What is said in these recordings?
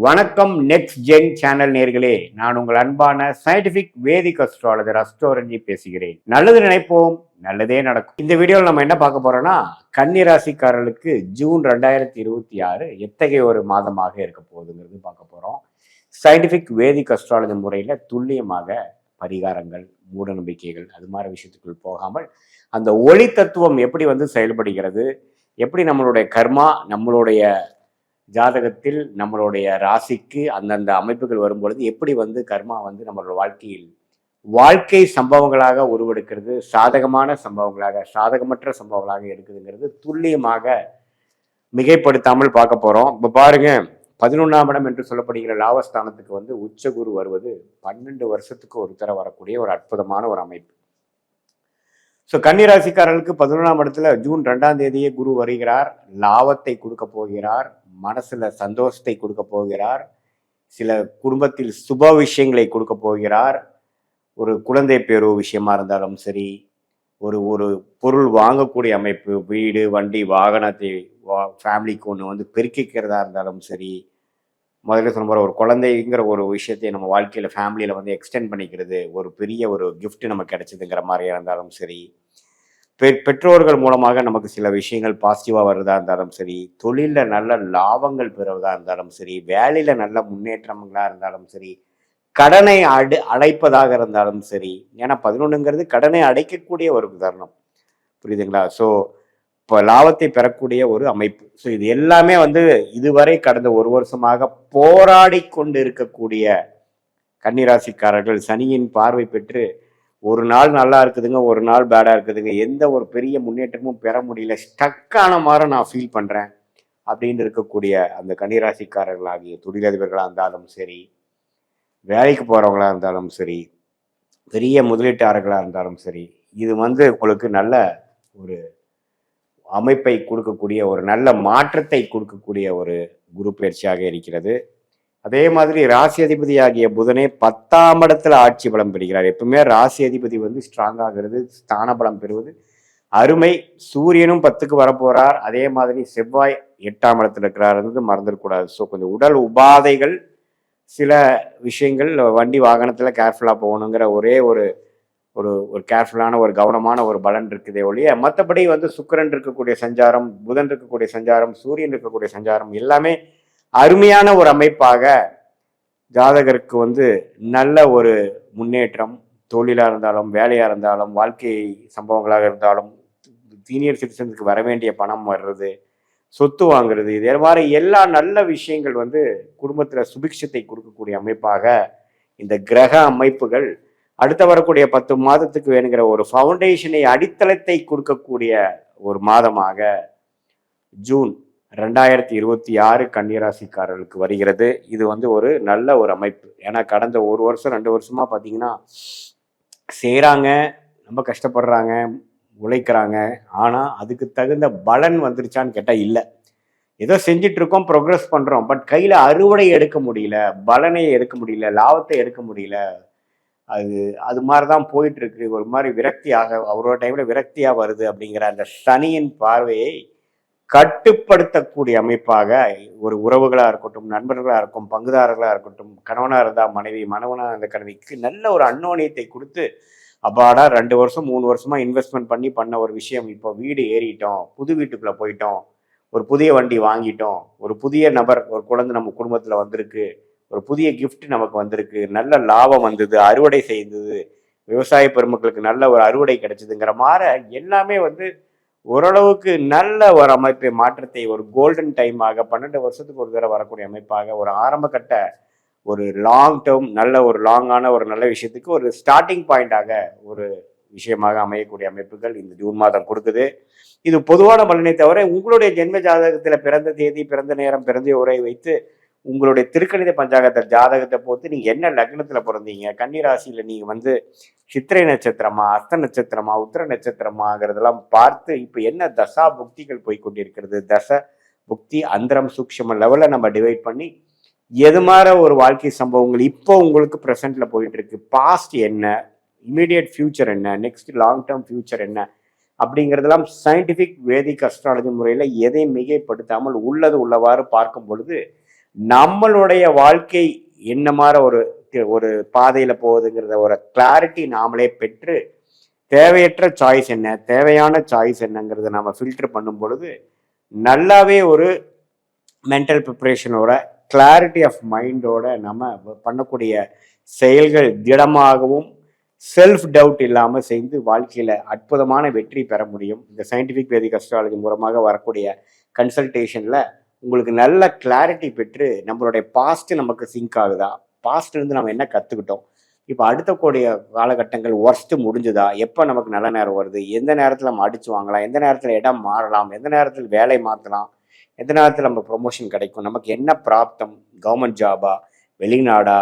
வணக்கம் next gen channel நேர்களே, நான் உங்கள் அன்பான சயின்டிபிக் வேதிக் அஸ்ட்ராலஜர் அஸ்ட்ரோரஞ்சி பேசுகிறேன். நல்லது நினைப்போம், நல்லதே நடக்கும். இந்த வீடியோவில் நம்ம என்ன பார்க்க போறோம்னா, கன்னி ராசிக்காரர்களுக்கு ஜூன் 2026 எத்தகைய ஒரு மாதமாக இருக்க போகுதுங்கிறது பார்க்க போறோம். சயின்டிபிக் வேதிக் அஸ்ட்ராலஜி முறையில துல்லியமாக பரிகாரங்கள், மூட நம்பிக்கைகள் அது மாதிரி விஷயத்துக்குள் போகாமல் அந்த ஒளி தத்துவம் எப்படி செயல்படுகிறது, எப்படி நம்மளுடைய கர்மா நம்மளுடைய ஜாதகத்தில் நம்மளுடைய ராசிக்கு அந்தந்த அமைப்புகள் வரும்பொழுது எப்படி கர்மா நம்மளோட வாழ்க்கையில் வாழ்க்கை சம்பவங்களாக உருவெடுக்கிறது, சாதகமான சம்பவங்களாக சாதகமற்ற சம்பவங்களாக எடுக்குதுங்கிறது துல்லியமாக மிகைப்படுத்தாமல் பார்க்க போறோம். இப்ப பாருங்க, 11ஆம் இடம் என்று சொல்லப்படுகிற லாபஸ்தானத்துக்கு உச்சகுரு வருவது 12 வருஷத்துக்கு ஒரு தர வரக்கூடிய ஒரு அற்புதமான ஒரு அமைப்பு. ஸோ கன்னிராசிக்காரர்களுக்கு 11ஆம் இடத்துல ஜூன் 2ஆம் தேதியே குரு வருகிறார். லாபத்தை கொடுக்க போகிறார், மனசுல சந்தோஷத்தை கொடுக்க போகிறார், சில குடும்பத்தில் சுப விஷயங்களை கொடுக்க போகிறார். ஒரு குழந்தை பேரு விஷயமா இருந்தாலும் சரி, ஒரு பொருள் வாங்கக்கூடிய அமைப்பு, வீடு வண்டி வாகனத்தை ஃபேமிலிக்கு ஒன்று பெருக்கிக்கிறதா இருந்தாலும் சரி, முதல்ல சொன்ன மாதிரி ஒரு குழந்தைங்கிற ஒரு விஷயத்தை நம்ம வாழ்க்கையில் ஃபேமிலியில் எக்ஸ்டெண்ட் பண்ணிக்கிறது, ஒரு பெரிய ஒரு கிஃப்ட் நமக்கு கிடைச்சதுங்கிற மாதிரியா இருந்தாலும் சரி, பெற்றோர்கள் மூலமாக நமக்கு சில விஷயங்கள் பாசிட்டிவாக வருவதா இருந்தாலும் சரி, தொழிலில் நல்ல லாபங்கள் பெறுவதா இருந்தாலும் சரி, வேலையில் நல்ல முன்னேற்றங்களாக இருந்தாலும் சரி, கடனை அடைப்பதாக இருந்தாலும் சரி. ஏன்னா 11ங்கிறது கடனை அடைக்கக்கூடிய ஒரு உதாரணம், புரியுதுங்களா? ஸோ இப்போ லாபத்தை பெறக்கூடிய ஒரு அமைப்பு. ஸோ இது எல்லாமே இதுவரை கடந்த ஒரு வருஷமாக போராடி கொண்டு இருக்கக்கூடிய கன்னிராசிக்காரர்கள் சனியின் பார்வை பெற்று ஒரு நாள் நல்லா இருக்குதுங்க, ஒரு நாள் பேடா இருக்குதுங்க, எந்த ஒரு பெரிய முன்னேற்றமும் பெற முடியல, ஸ்டக்கான மாதிரி நான் ஃபீல் பண்றேன் அப்படின்னு இருக்கக்கூடிய அந்த கன்னிராசிக்காரர்களாகிய தொழிலதிபர்களாக இருந்தாலும் சரி, வேலைக்கு போறவங்களா இருந்தாலும் சரி, பெரிய முதலீட்டாளர்களாக இருந்தாலும் சரி, இது உங்களுக்கு நல்ல ஒரு அமைப்பை கொடுக்கக்கூடிய, ஒரு நல்ல மாற்றத்தை கொடுக்கக்கூடிய ஒரு குரு பயிற்சியாக இருக்கிறது. அதே மாதிரி ராசி அதிபதி ஆகிய புதனே 10ஆம் இடத்துல ஆட்சி பலம் பெறுகிறார். எப்பவுமே ராசி அதிபதி ஸ்ட்ராங் ஆகிறது, ஸ்தான பலம் பெறுவது அருமை. சூரியனும் 10க்கு வரப்போறார். அதே மாதிரி செவ்வாய் 8ஆம் இடத்துல இருக்கிறார், மறந்துடக்கூடாது. ஸோ கொஞ்சம் உடல் உபாதைகள், சில விஷயங்கள், வண்டி வாகனத்துல கேர்ஃபுல்லா போகணுங்கிற ஒரே ஒரு ஒரு கேர்ஃபுல்லான ஒரு கவனமான ஒரு பலன் இருக்குதே ஒழிய, மற்றபடி சுக்கிரன் இருக்கக்கூடிய சஞ்சாரம், புதன் இருக்கக்கூடிய சஞ்சாரம், சூரியன் இருக்கக்கூடிய சஞ்சாரம் எல்லாமே அருமையான ஒரு அமைப்பாக ஜாதகருக்கு நல்ல ஒரு முன்னேற்றம், தொழிலா இருந்தாலும் வேலையா இருந்தாலும் வாழ்க்கை சம்பவங்களாக இருந்தாலும், சீனியர் சிட்டிசனுக்கு வர வேண்டிய பணம் வர்றது, சொத்து வாங்குறது, இதே மாதிரி எல்லா நல்ல விஷயங்கள் குடும்பத்துல சுபிக்ஷத்தை கொடுக்கக்கூடிய அமைப்பாக இந்த கிரக அமைப்புகள் அடுத்த வரக்கூடிய 10 மாதத்துக்கு வேணுங்கிற ஒரு ஃபவுண்டேஷனை, அடித்தளத்தை கொடுக்கக்கூடிய ஒரு மாதமாக ஜூன் 2026 கன்னிராசிக்காரர்களுக்கு வருகிறது. இது ஒரு நல்ல ஒரு அமைப்பு. ஏன்னா கடந்த ஒரு வருஷம் 2 வருஷமா பார்த்தீங்கன்னா செய்கிறாங்க, ரொம்ப கஷ்டப்படுறாங்க, உழைக்கிறாங்க, ஆனால் அதுக்கு தகுந்த பலன் வந்துருச்சான்னு கேட்டால் இல்லை. ஏதோ செஞ்சுட்டு இருக்கோம், ப்ரோக்ரஸ் பண்ணுறோம், பட் கையில் அறுவடை எடுக்க முடியல, பலனை எடுக்க முடியல, லாபத்தை எடுக்க முடியல. அது மாதிரி தான் போயிட்டு இருக்கு. ஒரு மாதிரி விரக்தியாக, அவரோட டைம்ல விரக்தியாக வருது அப்படிங்கிற அந்த சனியின் பார்வையை கட்டுப்படுத்தக்கூடிய அமைப்பாக ஒரு உறவுகளாக இருக்கட்டும், நண்பர்களாக இருக்கும், பங்குதாரர்களாக இருக்கட்டும், கணவனாக இருந்தால் மனைவி, மனவனாக இருந்த கணவிக்கு நல்ல ஒரு அன்னோனியத்தை கொடுத்து, அப்பாடா 2 வருஷம் 3 வருஷமா இன்வெஸ்ட்மெண்ட் பண்ண ஒரு விஷயம், இப்போ வீடு ஏறிட்டோம், புது வீட்டுக்குள்ளே போயிட்டோம், ஒரு புதிய வண்டி வாங்கிட்டோம், ஒரு புதிய நபர், ஒரு குழந்தை நம்ம குடும்பத்தில் வந்திருக்கு, ஒரு புதிய கிஃப்ட் நமக்கு வந்திருக்கு, நல்ல லாபம் வந்தது, அறுவடை செய்தது, விவசாய பெருமக்களுக்கு நல்ல ஒரு அறுவடை கிடைச்சதுங்கிற மாதிரி எல்லாமே ஓரளவுக்கு நல்ல ஒரு அமைப்பை, மாற்றத்தை, ஒரு கோல்டன் டைமாக 12 வருஷத்துக்கு ஒரு தடவை வரக்கூடிய அமைப்பாக, ஒரு ஆரம்ப கட்ட, ஒரு லாங் டேர்ம், நல்ல ஒரு லாங்கான ஒரு நல்ல விஷயத்துக்கு ஒரு ஸ்டார்டிங் பாயிண்டாக ஒரு விஷயமாக அமையக்கூடிய அமைப்புகள் இந்த ஜூன் மாதம் கொடுக்குது. இது பொதுவான பலனை தவிர உங்களுடைய ஜென்ம ஜாதகத்தில் பிறந்த தேதி, பிறந்த நேரம், பிறந்த உரை வைத்து உங்களுடைய திருக்கணித பஞ்சாங்கத்தை ஜாதகத்தை பொறுத்து நீங்க என்ன லக்னத்துல பிறந்தீங்க, கன்னிராசியில நீங்க சித்திரை நட்சத்திரமா, அஸ்த நட்சத்திரமா, உத்திர நட்சத்திரமாங்கிறதெல்லாம் பார்த்து இப்ப என்ன தசா புக்திகள் போய்கொண்டிருக்கிறது, தசை புக்தி அந்தரம் சூக்ஷம லெவல்ல நம்ம டிவைட் பண்ணி எது மாதிரி ஒரு வாழ்க்கை சம்பவங்கள் இப்போ உங்களுக்கு ப்ரெசென்ட்ல போயிட்டு இருக்கு, பாஸ்ட் என்ன, இமீடியட் ஃபியூச்சர் என்ன, நெக்ஸ்ட் லாங் டேர்ம் ஃபியூச்சர் என்ன அப்படிங்கிறதெல்லாம் சயின்டிபிக் வேதிக் அஸ்ட்ராலஜி முறையில எதை மிகைப்படுத்தாமல் உள்ளது உள்ளவாறு பார்க்கும் பொழுது நம்மளுடைய வாழ்க்கை என்ன மாதிரி ஒரு ஒரு பாதையில போகுதுங்கிறத ஒரு கிளாரிட்டி நாமளே பெற்று தேவையற்ற சாய்ஸ் என்ன, தேவையான சாய்ஸ் என்னங்கிறத நம்ம ஃபில்டர் பண்ணும் பொழுது நல்லாவே ஒரு மென்டல் ப்ரிப்பரேஷனோட கிளாரிட்டி ஆஃப் மைண்டோட நம்ம பண்ணக்கூடிய செயல்கள் திடமாகவும் செல்ஃப் டவுட் இல்லாமல் செய்து வாழ்க்கையில் அற்புதமான வெற்றி பெற முடியும். இந்த சயின்டிஃபிக் வேதிக் அஸ்ட்ராலஜி மூலமாக வரக்கூடிய கன்சல்டேஷனில் உங்களுக்கு நல்ல கிளாரிட்டி பெற்று நம்மளுடைய பாஸ்ட் நமக்கு சிங்க் ஆகுதா, பாஸ்ட்லேருந்து நம்ம என்ன கற்றுக்கிட்டோம், இப்போ அடுத்த கூடிய காலகட்டங்கள் ஒர்ஸ்ட்டு முடிஞ்சுதா, எப்போ நமக்கு நல்ல நேரம் வருது, எந்த நேரத்தில் நம்ம அடிச்சு வாங்கலாம், எந்த நேரத்தில் இடம் மாறலாம், எந்த நேரத்தில் வேலை மாற்றலாம், எந்த நேரத்தில் நம்ம ப்ரொமோஷன் கிடைக்கும், நமக்கு என்ன பிராப்தம், கவர்மெண்ட் ஜாபா, வெளிநாடா,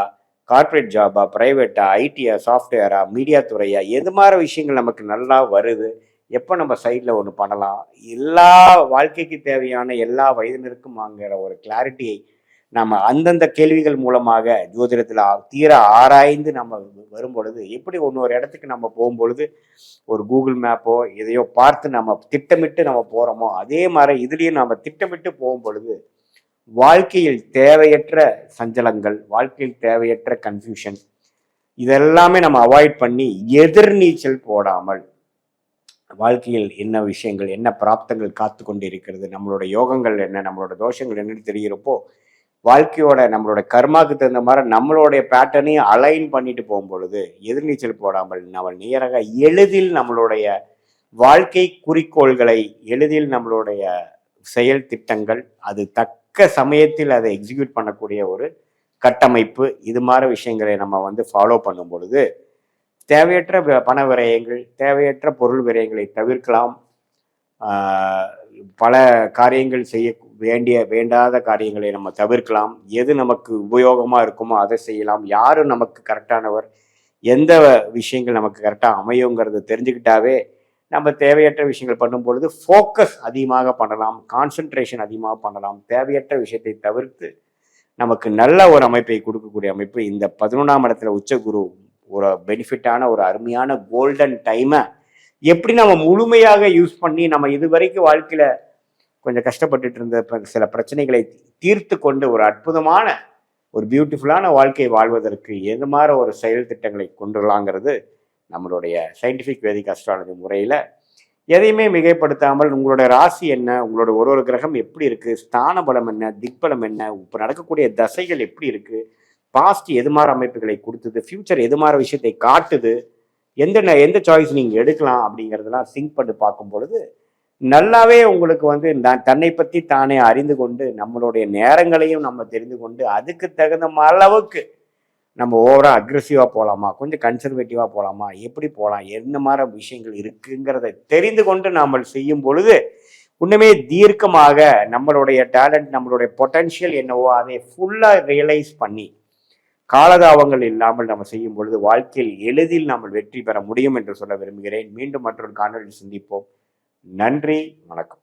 கார்பரேட் ஜாபா, ப்ரைவேட்டா, ஐடியா, சாஃப்ட்வேரா, மீடியா துறையா, எது மாதிரி விஷயங்கள் நமக்கு நல்லா வருது, எப்போ நம்ம சைடில் ஒன்று பண்ணலாம், எல்லா வாழ்க்கைக்கு தேவையான எல்லா வயதினருக்கும் வாங்குகிற ஒரு கிளாரிட்டியை நம்ம அந்தந்த கேள்விகள் மூலமாக ஜோதிடத்தில் தீர ஆராய்ந்து நம்ம வரும் பொழுது எப்படி ஒரு இடத்துக்கு நம்ம போகும்பொழுது ஒரு கூகுள் மேப்போ எதையோ பார்த்து நம்ம திட்டமிட்டு நம்ம போகிறோமோ அதே மாதிரி இதுலேயும் நம்ம திட்டமிட்டு போகும் பொழுது வாழ்க்கையில் தேவையற்ற சஞ்சலங்கள், வாழ்க்கையில் தேவையற்ற கன்ஃபியூஷன் இதெல்லாமே நம்ம அவாய்ட் பண்ணி எதிர்நீச்சல் போடாமல் வாழ்க்கையில் என்ன விஷயங்கள், என்ன பிராப்தங்கள் காத்து கொண்டு இருக்கிறது, நம்மளோட யோகங்கள் என்ன, நம்மளோட தோஷங்கள் என்னன்னு தெரிகிறப்போ வாழ்க்கையோட நம்மளோட கர்மாவுக்கு தகுந்த மாதிரி நம்மளுடைய பேட்டர்னையும் அலைன் பண்ணிட்டு போகும் பொழுது எதிர்நீச்சல் போடாமல் நம்ம நேராக எளிதில் நம்மளுடைய வாழ்க்கை குறிக்கோள்களை, எளிதில் நம்மளுடைய செயல் திட்டங்கள் அது தக்க சமயத்தில் அதை எக்ஸிக்யூட் பண்ணக்கூடிய ஒரு கட்டமைப்பு, இது மாதிரி விஷயங்களை நம்ம ஃபாலோ பண்ணும் பொழுது தேவையற்ற பண விரயங்கள், தேவையற்ற பொருள் விரயங்களை தவிர்க்கலாம். பல காரியங்கள் செய்ய வேண்டாத காரியங்களை நம்ம தவிர்க்கலாம். எது நமக்கு உபயோகமாக இருக்குமோ அதை செய்யலாம். யார் நமக்கு கரெக்டானவர், எந்த விஷயங்கள் நமக்கு கரெக்டாக அமையுங்கிறத தெரிஞ்சுக்கிட்டாவே நம்ம தேவையற்ற விஷயங்கள் பண்ணும் பொழுது ஃபோக்கஸ் அதிகமாக பண்ணலாம், கான்சன்ட்ரேஷன் அதிகமாக பண்ணலாம். தேவையற்ற விஷயத்தை தவிர்த்து நமக்கு நல்ல ஒரு அமைப்பை கொடுக்கக்கூடிய அமைப்பு இந்த 11ஆம் இடத்துல உச்சகுரு ஒரு பெனிஃபிட்டான ஒரு அருமையான கோல்டன் டைமை எப்படி நம்ம முழுமையாக யூஸ் பண்ணி நம்ம இது வரைக்கும் வாழ்க்கையில கொஞ்சம் கஷ்டப்பட்டுட்டு இருந்த சில பிரச்சனைகளை தீர்த்து கொண்டு ஒரு அற்புதமான ஒரு பியூட்டிஃபுல்லான வாழ்க்கையை வாழ்வதற்கு எது மாதிரி ஒரு செயல் திட்டங்களை கொண்டுலாங்கிறது நம்மளுடைய சயின்டிஃபிக் வேதிக் அஸ்ட்ராலஜி முறையில் எதையுமே மிகைப்படுத்தாமல் உங்களுடைய ராசி என்ன, உங்களோட ஒரு கிரகம் எப்படி இருக்குது, ஸ்தான பலம் என்ன, திக்பலம் என்ன, இப்போ நடக்கக்கூடிய தசைகள் எப்படி இருக்குது, பாஸ்ட் எது மாதிரி அமைப்புகளை கொடுத்தது, ஃபியூச்சர் எது மாதிரி விஷயத்தை காட்டுது, எந்த சாய்ஸ் நீங்கள் எடுக்கலாம் அப்படிங்கிறதெல்லாம் சிங்க் பண்ணி பார்க்கும் பொழுது நல்லாவே உங்களுக்கு தன்னை பற்றி தானே அறிந்து கொண்டு நம்மளுடைய நேரங்களையும் நம்ம தெரிந்து கொண்டு அதுக்கு தகுந்த அளவுக்கு நம்ம ஓவரா அக்ரெசிவாக போகலாமா, கொஞ்சம் கன்சர்வேட்டிவாக போகலாமா, எப்படி போகலாம், என்ன மாதிரி விஷயங்கள் இருக்குங்கிறத தெரிந்து கொண்டு நாம் செய்யும் பொழுது இன்னுமே தீர்க்கமாக நம்மளுடைய டேலண்ட், நம்மளுடைய பொட்டன்ஷியல் என்னவோ அதை ஃபுல்லாக ரியலைஸ் பண்ணி காலதாபங்கள் இல்லாமல் நம்ம செய்யும் பொழுது வாழ்க்கையில் எளிதில் நாம் வெற்றி பெற முடியும் என்று சொல்ல விரும்புகிறேன். மீண்டும் மற்றொரு காணொலியில் சந்திப்போம். நன்றி, வணக்கம்.